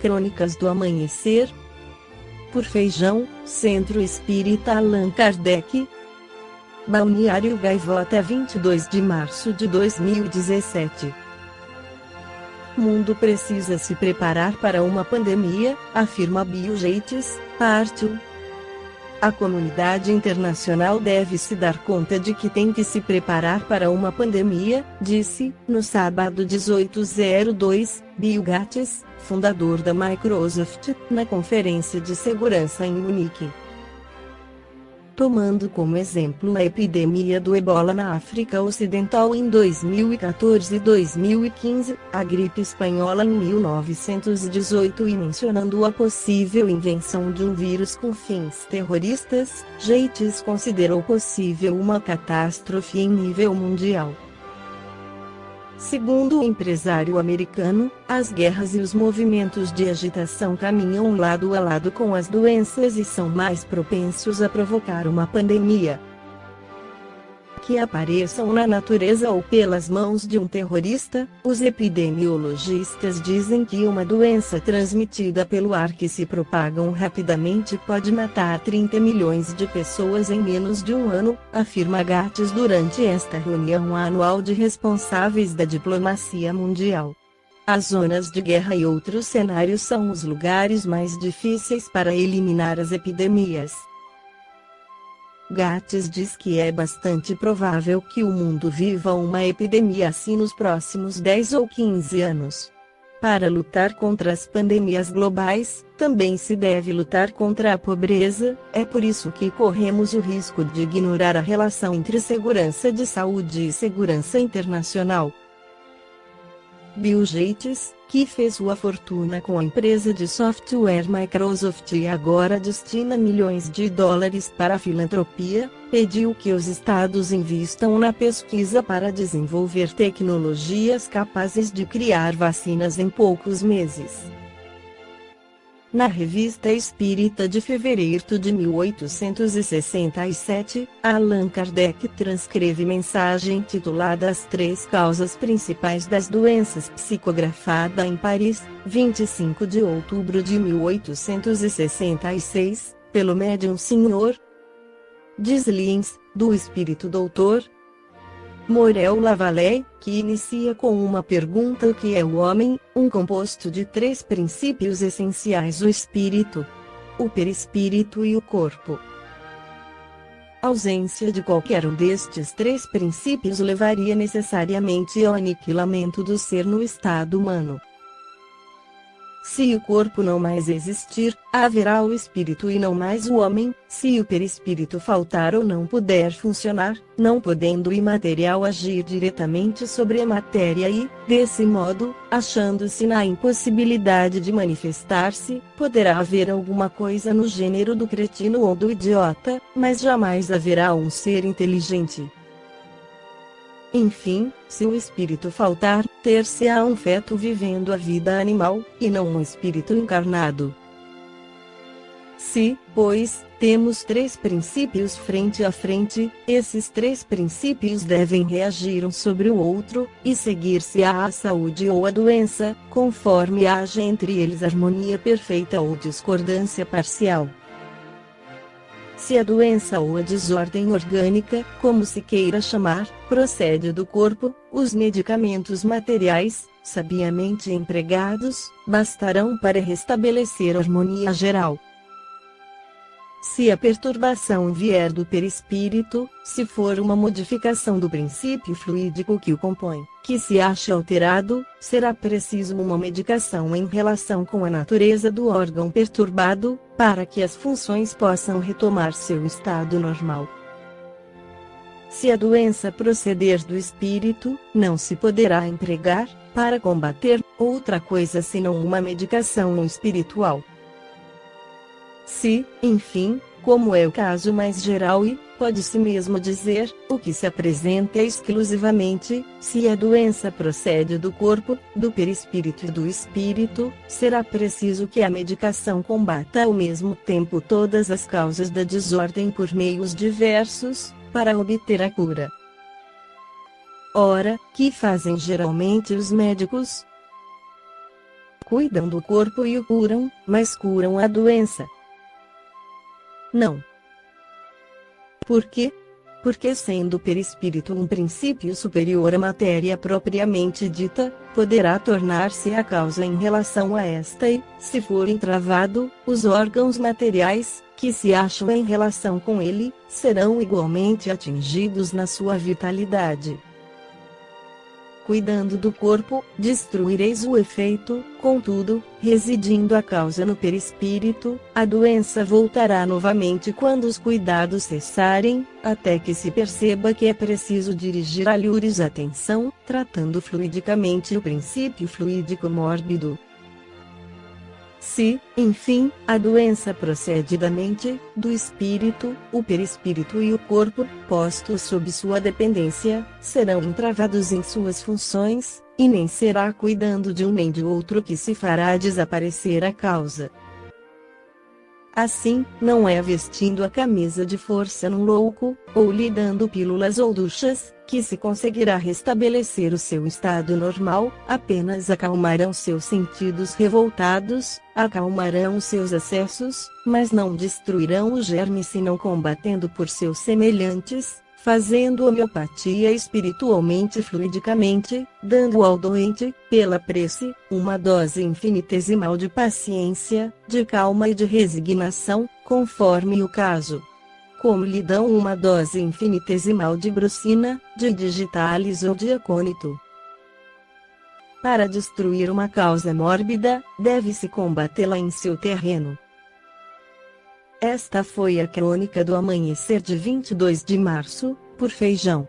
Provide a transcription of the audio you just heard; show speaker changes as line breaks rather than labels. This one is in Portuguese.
Crônicas do Amanhecer. Por Feijão, Centro Espírita Allan Kardec. Balneário Gaivota, 22 de março de 2017. O mundo precisa se preparar para uma pandemia, afirma Bill Gates, parte 1. A comunidade internacional deve se dar conta de que tem que se preparar para uma pandemia, disse, no sábado 18/02, Bill Gates, fundador da Microsoft, na Conferência de Segurança em Munique. Tomando como exemplo a epidemia do Ebola na África Ocidental em 2014 e 2015, a gripe espanhola em 1918 e mencionando a possível invenção de um vírus com fins terroristas, Gates considerou possível uma catástrofe em nível mundial. Segundo o empresário americano, as guerras e os movimentos de agitação caminham lado a lado com as doenças e são mais propensos a provocar uma pandemia. Que apareçam na natureza ou pelas mãos de um terrorista, os epidemiologistas dizem que uma doença transmitida pelo ar que se propagam rapidamente pode matar 30 milhões de pessoas em menos de um ano, afirma Gates durante esta reunião anual de responsáveis da diplomacia mundial. As zonas de guerra e outros cenários são os lugares mais difíceis para eliminar as epidemias. Gates diz que é bastante provável que o mundo viva uma epidemia assim nos próximos 10 ou 15 anos. Para lutar contra as pandemias globais, também se deve lutar contra a pobreza, é por isso que corremos o risco de ignorar a relação entre segurança de saúde e segurança internacional. Bill Gates, que fez sua fortuna com a empresa de software Microsoft e agora destina milhões de dólares para a filantropia, pediu que os estados invistam na pesquisa para desenvolver tecnologias capazes de criar vacinas em poucos meses. Na Revista Espírita de fevereiro de 1867, Allan Kardec transcreve mensagem titulada As Três Causas Principais das Doenças, psicografada em Paris, 25 de outubro de 1866, pelo médium Sr. Deslins, do Espírito Doutor Morel Lavallee, que inicia com uma pergunta: o que é o homem? Um composto de três princípios essenciais: o espírito, o perispírito e o corpo. A ausência de qualquer um destes três princípios levaria necessariamente ao aniquilamento do ser no estado humano. Se o corpo não mais existir, haverá o espírito e não mais o homem. Se o perispírito faltar ou não puder funcionar, não podendo o imaterial agir diretamente sobre a matéria e, desse modo, achando-se na impossibilidade de manifestar-se, poderá haver alguma coisa no gênero do cretino ou do idiota, mas jamais haverá um ser inteligente. Enfim, se o espírito faltar, ter-se-á um feto vivendo a vida animal, e não um espírito encarnado. Se, pois, temos três princípios frente a frente, esses três princípios devem reagir um sobre o outro, e seguir-se-á a saúde ou a doença, conforme haja entre eles harmonia perfeita ou discordância parcial. Se a doença ou a desordem orgânica, como se queira chamar, procede do corpo, os medicamentos materiais, sabiamente empregados, bastarão para restabelecer a harmonia geral. Se a perturbação vier do perispírito, se for uma modificação do princípio fluídico que o compõe, que se ache alterado, será preciso uma medicação em relação com a natureza do órgão perturbado, para que as funções possam retomar seu estado normal. Se a doença proceder do espírito, não se poderá empregar, para combater, outra coisa senão uma medicação espiritual. Se, enfim, como é o caso mais geral e, pode-se mesmo dizer, o que se apresenta exclusivamente, se a doença procede do corpo, do perispírito e do espírito, será preciso que a medicação combata ao mesmo tempo todas as causas da desordem por meios diversos, para obter a cura. Ora, que fazem geralmente os médicos? cuidam do corpo e o curam, mas curam a doença. Não. Por quê? Porque sendo o perispírito um princípio superior à matéria propriamente dita, poderá tornar-se a causa em relação a esta e, se for entravado, os órgãos materiais, que se acham em relação com ele, serão igualmente atingidos na sua vitalidade. Cuidando do corpo, destruireis o efeito, contudo, residindo a causa no perispírito, a doença voltará novamente quando os cuidados cessarem, até que se perceba que é preciso dirigir alhures atenção, tratando fluidicamente o princípio fluídico mórbido. Se, enfim, a doença procede da mente, do espírito, o perispírito e o corpo, postos sob sua dependência, serão entravados em suas funções, e nem será cuidando de um nem de outro que se fará desaparecer a causa. Assim, não é vestindo a camisa de força num louco, ou lhe dando pílulas ou duchas, que se conseguirá restabelecer o seu estado normal, apenas acalmarão seus sentidos revoltados, acalmarão seus acessos, mas não destruirão o germe senão combatendo por seus semelhantes, fazendo homeopatia espiritualmente fluidicamente, dando ao doente, pela prece, uma dose infinitesimal de paciência, de calma e de resignação, conforme o caso. Como lhe dão uma dose infinitesimal de brucina, de digitalis ou de acônito. Para destruir uma causa mórbida, deve-se combatê-la em seu terreno. Esta foi a crônica do amanhecer de 22 de março, por Feijão.